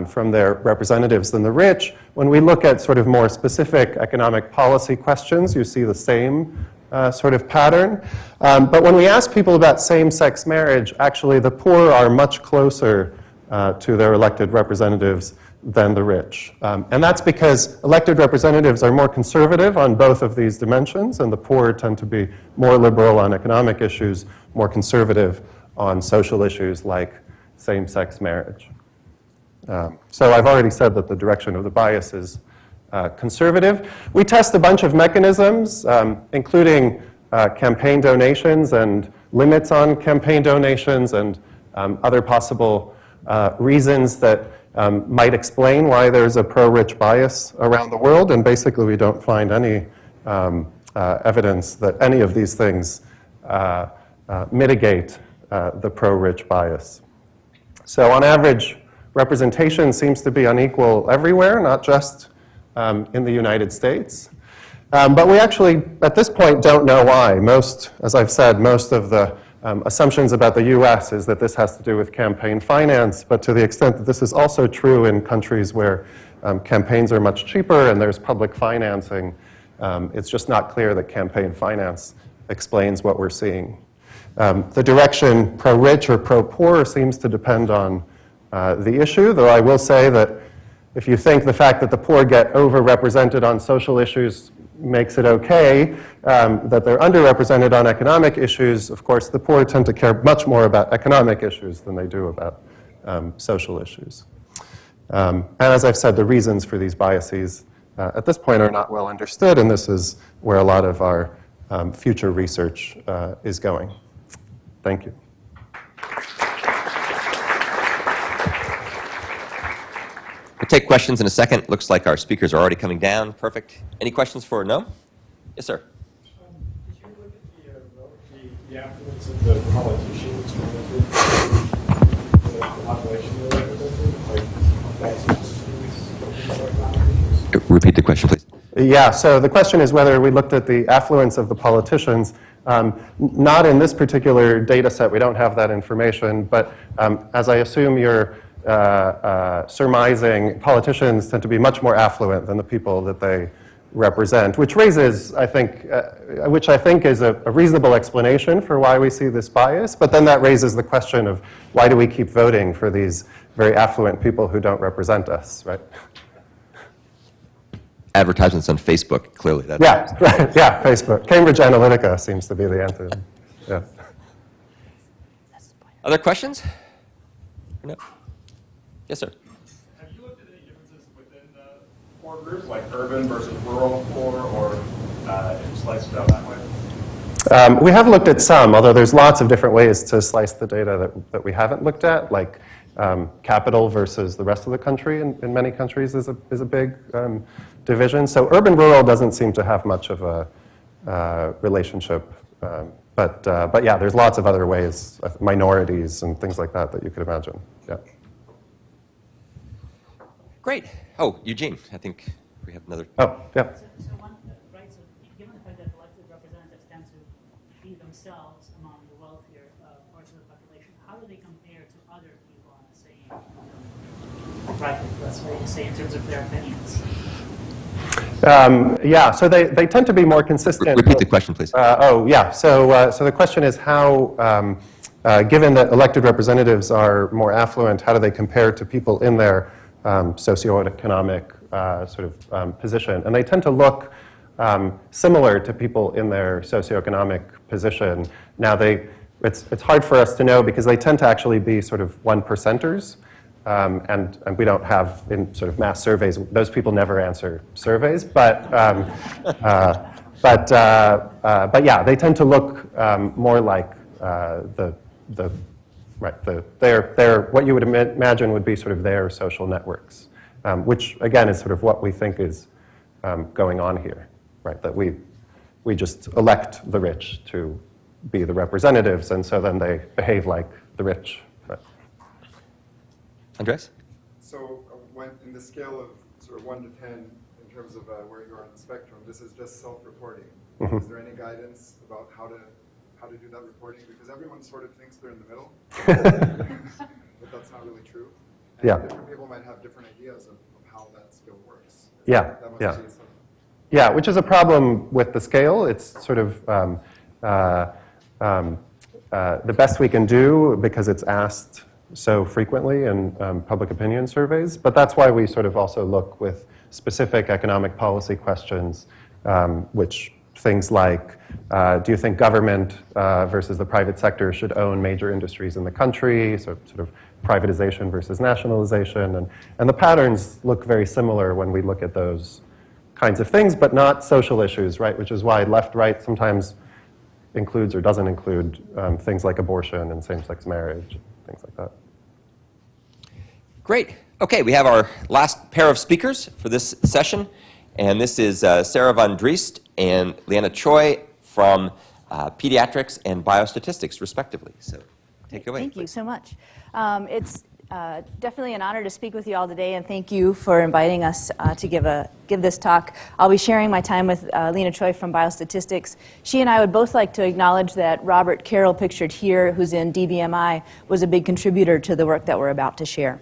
from their representatives than the rich. When we look at sort of more specific economic policy questions, you see the same sort of pattern. But when we ask people about same-sex marriage, actually the poor are much closer to their elected representatives than the rich. And that's because elected representatives are more conservative on both of these dimensions, and the poor tend to be more liberal on economic issues, more conservative on social issues like same-sex marriage. So I've already said that the direction of the bias is conservative. We test a bunch of mechanisms, including campaign donations and limits on campaign donations and other possible reasons that might explain why there's a pro-rich bias around the world, and basically we don't find any evidence that any of these things mitigate the pro-rich bias. So on average, representation seems to be unequal everywhere, not just in the United States. But we actually, at this point, don't know why. As I've said, most of the assumptions about the US is that this has to do with campaign finance, but to the extent that this is also true in countries where campaigns are much cheaper and there's public financing, it's just not clear that campaign finance explains what we're seeing. The direction pro-rich or pro-poor seems to depend on the issue, though I will say that if you think the fact that the poor get overrepresented on social issues makes it okay, that they're underrepresented on economic issues, of course, the poor tend to care much more about economic issues than they do about social issues. And as I've said, the reasons for these biases at this point are not well understood, and this is where a lot of our future research is going. Thank you. We'll take questions in a second. Looks like our speakers are already coming down. Perfect. Any questions for Noam? Yes, sir. Did you look at the affluence of the politicians relative to the population they're representing, like vaccines, things like that? Repeat the question, please. Yeah, so the question is whether we looked at the affluence of the politicians. Not in this particular data set, we don't have that information, but as I assume you're surmising, politicians tend to be much more affluent than the people that they represent, which raises, I think, is a reasonable explanation for why we see this bias, but then that raises the question of why do we keep voting for these very affluent people who don't represent us, right? Advertisements on Facebook, clearly. Yeah, right, yeah, Facebook. Cambridge Analytica seems to be the answer. Yeah. Other questions? or no? Yes, sir. Have you looked at any differences within the poor groups, like urban versus rural poor, or sliced it out that way? We have looked at some, although there's lots of different ways to slice the data that we haven't looked at, like capital versus the rest of the country in many countries is a big division. So urban-rural doesn't seem to have much of a relationship. But yeah, there's lots of other ways, minorities and things like that you could imagine. Yeah. Great. Oh, Eugene, I think we have another. Oh, yeah. So one, right, so given the fact that elected representatives tend to be themselves among the wealthier parts of the population, how do they compare to other people on the same bracket, let's say, in terms of their opinions? Yeah, so they tend to be more consistent. Repeat the question, please. Oh, yeah. So the question is how, given that elected representatives are more affluent, how do they compare to people in their socioeconomic sort of position? And they tend to look similar to people in their socioeconomic position. Now, it's hard for us to know because they tend to actually be sort of 1%ers. And we don't have in sort of mass surveys, those people never answer surveys, but yeah, they tend to look more like what you would imagine would be sort of their social networks, which again is sort of what we think is going on here, right? That we just elect the rich to be the representatives, and so then they behave like the rich. Andres? So when in the scale of sort of 1 to 10 in terms of where you are on the spectrum, this is just self-reporting. Mm-hmm. Is there any guidance about how to do that reporting? Because everyone sort of thinks they're in the middle, but that's not really true. And Yeah. different people might have different ideas of how that skill works. Yeah, That must yeah. be something. Yeah, which is a problem with the scale. It's sort of the best we can do because it's asked so frequently in public opinion surveys. But that's why we sort of also look with specific economic policy questions, which things like, do you think government versus the private sector should own major industries in the country? So sort of privatization versus nationalization. And the patterns look very similar when we look at those kinds of things, but not social issues, right? Which is why left-right sometimes includes or doesn't include things like abortion and same-sex marriage, things like that. Great. Okay, we have our last pair of speakers for this session, and this is Sara von Driest and Leena Choi from Pediatrics and Biostatistics, respectively. So take it away. Thank you so much. It's definitely an honor to speak with you all today, and thank you for inviting us to give this talk. I'll be sharing my time with Leena Choi from Biostatistics. She and I would both like to acknowledge that Robert Carroll, pictured here, who's in DBMI, was a big contributor to the work that we're about to share.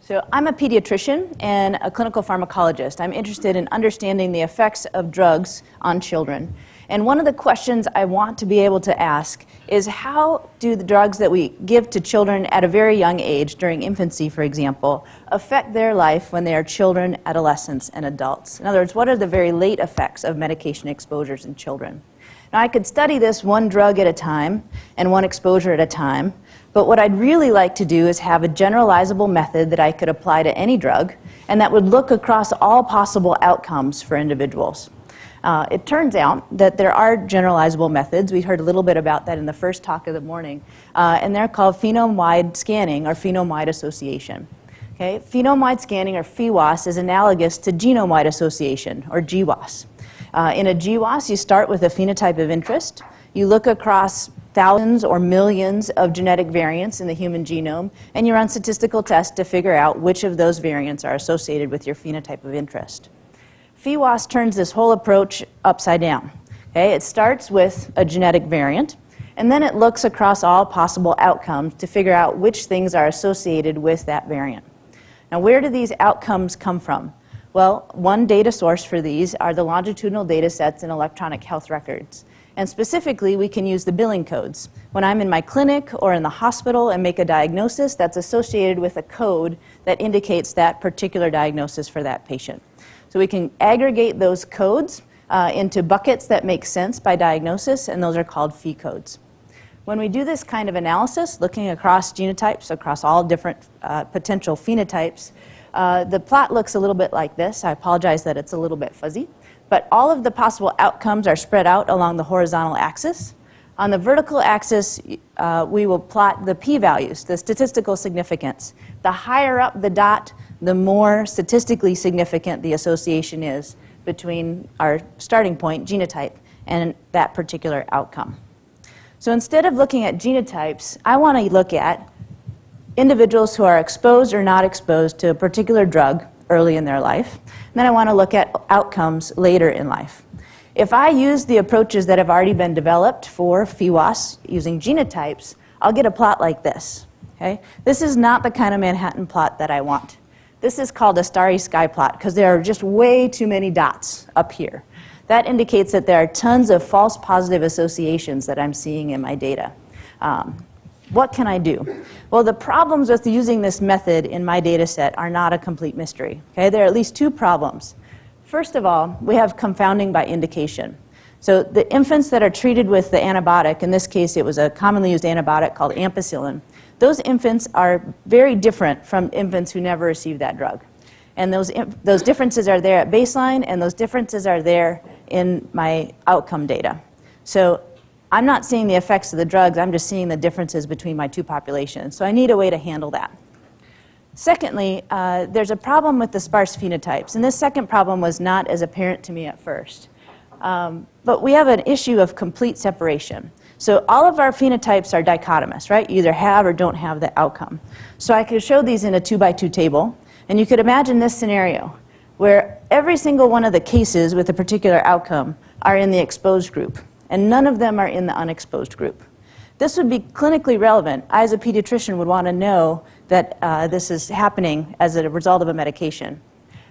So I'm a pediatrician and a clinical pharmacologist. I'm interested in understanding the effects of drugs on children. And one of the questions I want to be able to ask is, how do the drugs that we give to children at a very young age, during infancy, for example, affect their life when they are children, adolescents, and adults? In other words, what are the very late effects of medication exposures in children? Now, I could study this one drug at a time and one exposure at a time, but what I'd really like to do is have a generalizable method that I could apply to any drug, and that would look across all possible outcomes for individuals. It turns out that there are generalizable methods. We heard a little bit about that in the first talk of the morning, and they're called phenome-wide scanning or phenome-wide association. Okay? Phenome-wide scanning, or PheWAS, is analogous to genome-wide association, or GWAS. In a GWAS, you start with a phenotype of interest. You look across thousands or millions of genetic variants in the human genome, and you run statistical tests to figure out which of those variants are associated with your phenotype of interest. PheWAS turns this whole approach upside down. Okay? It starts with a genetic variant, and then it looks across all possible outcomes to figure out which things are associated with that variant. Now, where do these outcomes come from? Well, one data source for these are the longitudinal data sets in electronic health records. And specifically, we can use the billing codes. When I'm in my clinic or in the hospital and make a diagnosis, that's associated with a code that indicates that particular diagnosis for that patient. So we can aggregate those codes into buckets that make sense by diagnosis, and those are called phe codes. When we do this kind of analysis, looking across genotypes, across all different potential phenotypes, the plot looks a little bit like this. I apologize that it's a little bit fuzzy. But all of the possible outcomes are spread out along the horizontal axis. On the vertical axis, we will plot the p-values, the statistical significance. The higher up the dot, the more statistically significant the association is between our starting point, genotype, and that particular outcome. So instead of looking at genotypes, I want to look at individuals who are exposed or not exposed to a particular drug early in their life. And then I want to look at outcomes later in life. If I use the approaches that have already been developed for PheWAS using genotypes, I'll get a plot like this. Okay? This is not the kind of Manhattan plot that I want. This is called a starry sky plot because there are just way too many dots up here. That indicates that there are tons of false positive associations that I'm seeing in my data. What can I do? Well, the problems with using this method in my data set are not a complete mystery. Okay? There are at least two problems. First of all, we have confounding by indication. So the infants that are treated with the antibiotic, in this case it was a commonly used antibiotic called ampicillin, those infants are very different from infants who never received that drug. And those differences are there at baseline, and those differences are there in my outcome data. So I'm not seeing the effects of the drugs, I'm just seeing the differences between my two populations. So I need a way to handle that. Secondly, there's a problem with the sparse phenotypes, and this second problem was not as apparent to me at first. But we have an issue of complete separation. So all of our phenotypes are dichotomous, right? You either have or don't have the outcome. So I could show these in a 2x2 table, and you could imagine this scenario where every single one of the cases with a particular outcome are in the exposed group, and none of them are in the unexposed group. This would be clinically relevant. I, as a pediatrician, would want to know that this is happening as a result of a medication.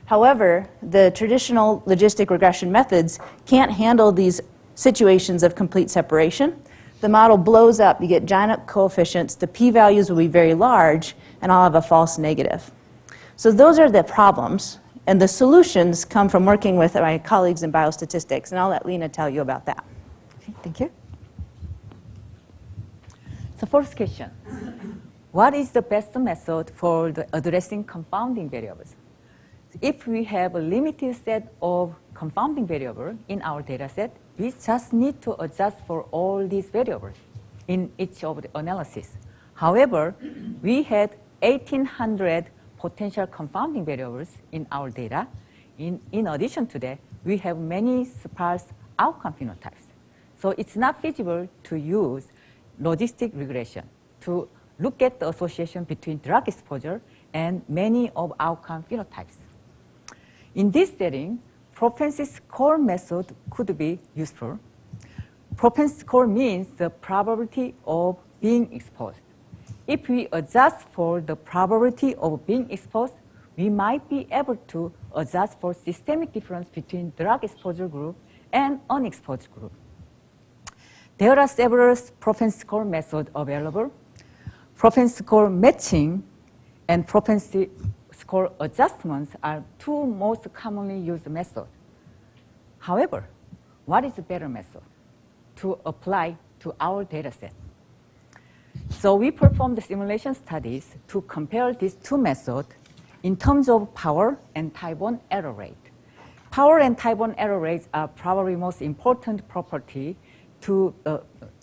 However, the traditional logistic regression methods can't handle these situations of complete separation. The model blows up. You get giant coefficients. The p-values will be very large, and I'll have a false negative. So those are the problems, and the solutions come from working with my colleagues in biostatistics, and I'll let Leena tell you about that. Okay, thank you. So first question, what is the best method for addressing confounding variables? If we have a limited set of confounding variables in our data set, we just need to adjust for all these variables in each of the analysis. However, we had 1,800 potential confounding variables in our data. In addition to that, we have many sparse outcome phenotypes. So it's not feasible to use logistic regression to look at the association between drug exposure and many of outcome phenotypes. In this setting, propensity score method could be useful. Propensity score means the probability of being exposed. If we adjust for the probability of being exposed, we might be able to adjust for systemic difference between drug exposure group and unexposed group. There are several propensity score methods available. Propensity score matching and propensity score adjustments are two most commonly used methods. However, what is a better method to apply to our data set? So we performed simulation studies to compare these two methods in terms of power and type 1 error rate. Power and type 1 error rates are probably most important property to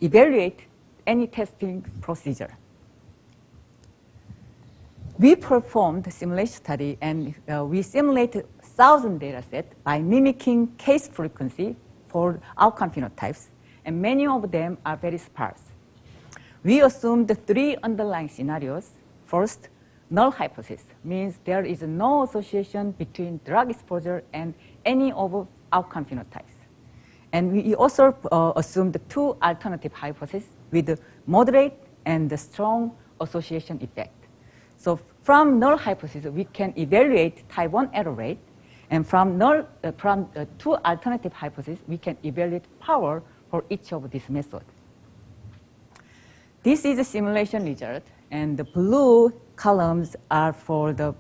evaluate any testing procedure. We performed a simulation study, and we simulated 1,000 data sets by mimicking case frequency for outcome phenotypes, and many of them are very sparse. We assumed 3 underlying scenarios. First, null hypothesis means there is no association between drug exposure and any of outcome phenotypes. And we also assumed 2 alternative hypotheses with moderate and strong association effect. So from null hypothesis, we can evaluate type 1 error rate, and from 2 alternative hypotheses, we can evaluate power for each of these methods. This is a simulation result, and the blue columns are for the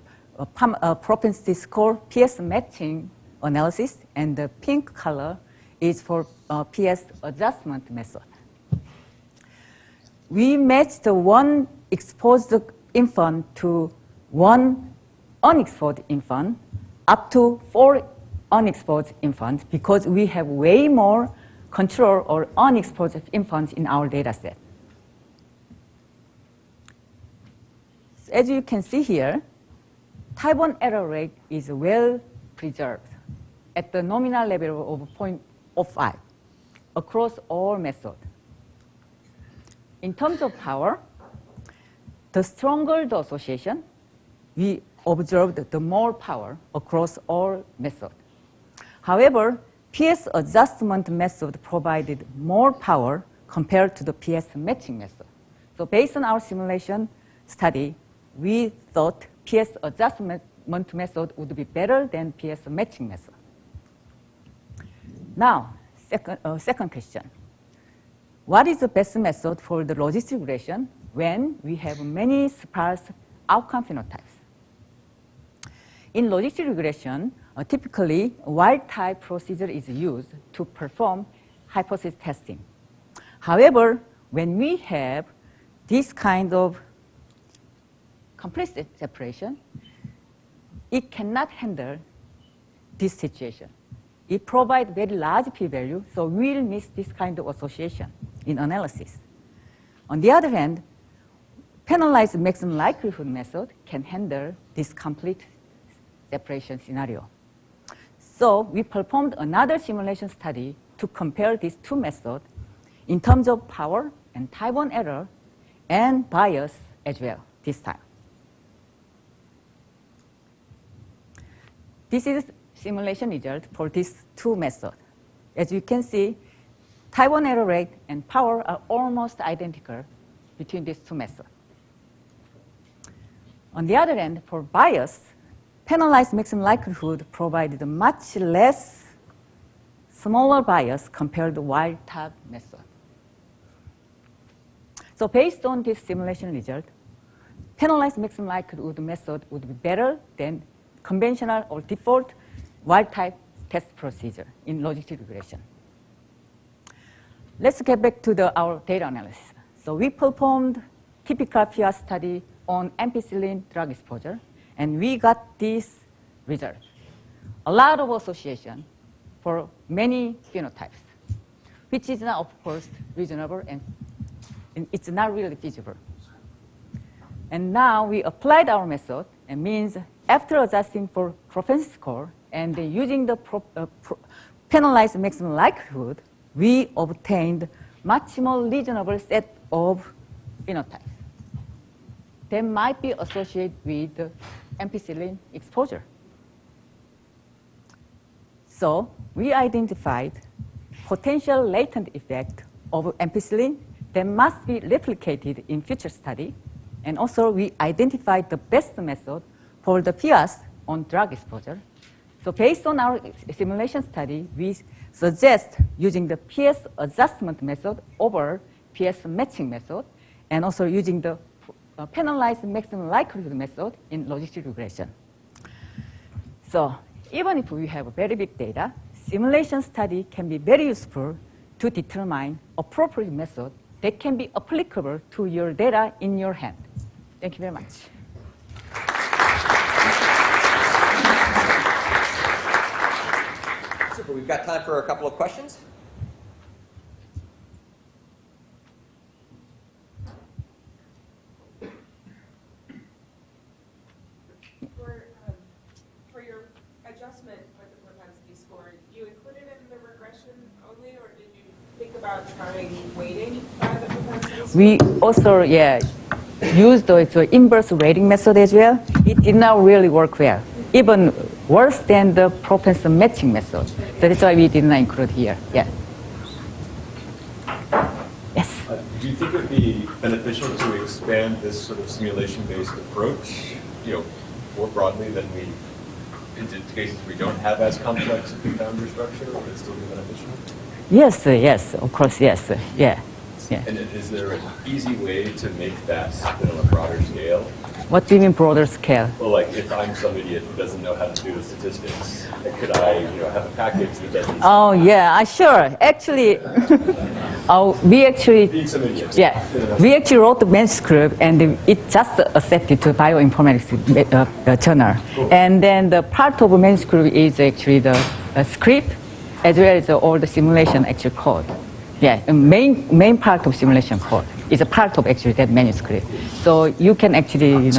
propensity score PS matching analysis, and the pink color is for PS adjustment method. we matched one exposed infant to one unexposed infant up to 4 unexposed infants because we have way more control or unexposed infants in our data set. So as you can see here, type 1 error rate is well preserved at the nominal level of 0.05 across all methods. In terms of power, the stronger the association, we observed the more power across all methods. However, PS adjustment method provided more power compared to the PS matching method. So based on our simulation study, we thought PS adjustment method would be better than PS matching method. Now, second question. What is the best method for the logistic regression when we have many sparse outcome phenotypes? In logistic regression, typically, wild-type procedure is used to perform hypothesis testing. However, when we have this kind of complete separation, it cannot handle this situation. It provides very large p-value, so we'll miss this kind of association in analysis. On the other hand, penalized maximum likelihood method can handle this complete separation scenario. So we performed another simulation study to compare these two methods in terms of power and type 1 error and bias as well this time. This is simulation result for these two methods. As you can see, type 1 error rate and power are almost identical between these two methods. On the other hand, for bias, penalized maximum likelihood provided a much less smaller bias compared to wild-type method. So based on this simulation result, penalized maximum likelihood method would be better than conventional or default wild-type test procedure in logistic regression. Let's get back to our data analysis. So we performed typical PR study on ampicillin drug exposure, and we got this result. A lot of association for many phenotypes, which is not, of course, reasonable, and it's not really feasible. And now we applied our method, and means after adjusting for propensity score and using the penalized maximum likelihood, we obtained much more reasonable set of phenotypes that might be associated with ampicillin exposure. So we identified potential latent effect of ampicillin that must be replicated in future study. And also we identified the best method for the PS on drug exposure. So based on our simulation study, we suggest using the PS adjustment method over PS matching method, and also using the penalized maximum likelihood method in logistic regression. So even if we have very big data, simulation study can be very useful to determine appropriate method that can be applicable to your data in your hand. Thank you very much. Super. We've got time for a couple of questions. For your adjustment with the propensity score, you included it in the regression only, or did you think about trying weighting by the propensity score? We also, used the inverse weighting method as well. It did not really work well, even worse than the propensity matching method. So that's why we did not include here. Yeah. Yes. Do you think it would be beneficial to expand this sort of simulation-based approach, more broadly than into cases we don't have as complex a confounder structure? Would it still be beneficial? Yes, of course, yes, yeah. Yeah. And is there an easy way to make that happen on a broader scale? What do you mean broader scale? Well, like if I'm some idiot who doesn't know how to do the statistics, could I, have a package that does these? Oh yeah, sure. Actually, we actually, Being some idiot. yeah, we actually wrote the manuscript and it just accepted to bioinformatics journal. And then the part of the manuscript is actually the script as well as all the simulation actual code. Yeah, the main part of simulation code is a part of actually that manuscript. So you can actually,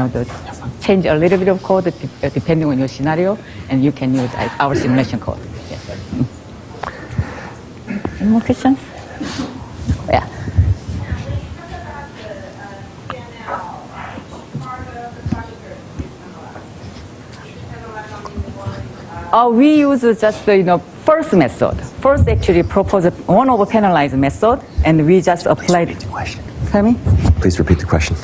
change a little bit of code depending on your scenario, and you can use our simulation code. Yeah. Any more questions? Yeah. We use just first method. First, actually propose one over penalized method, and we just applied. Repeat the question. Tell me. Please repeat the question.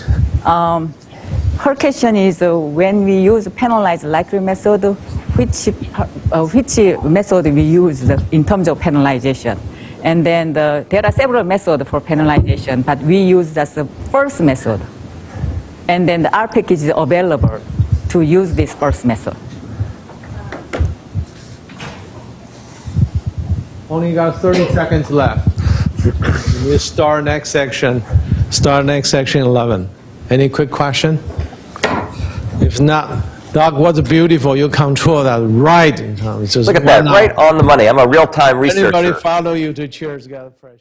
Her question is when we use penalized likelihood method, which method we use in terms of penalization. And then there are several methods for penalization, but we use just the first method. And then the R package is available to use this first method. Only got 30 seconds left. We start next section. Start next section 11. Any quick question? If not, Doc, what's beautiful? You control that right. It's just Look at that, right on the money. I'm a real-time researcher. Anybody follow you to church got a fresh.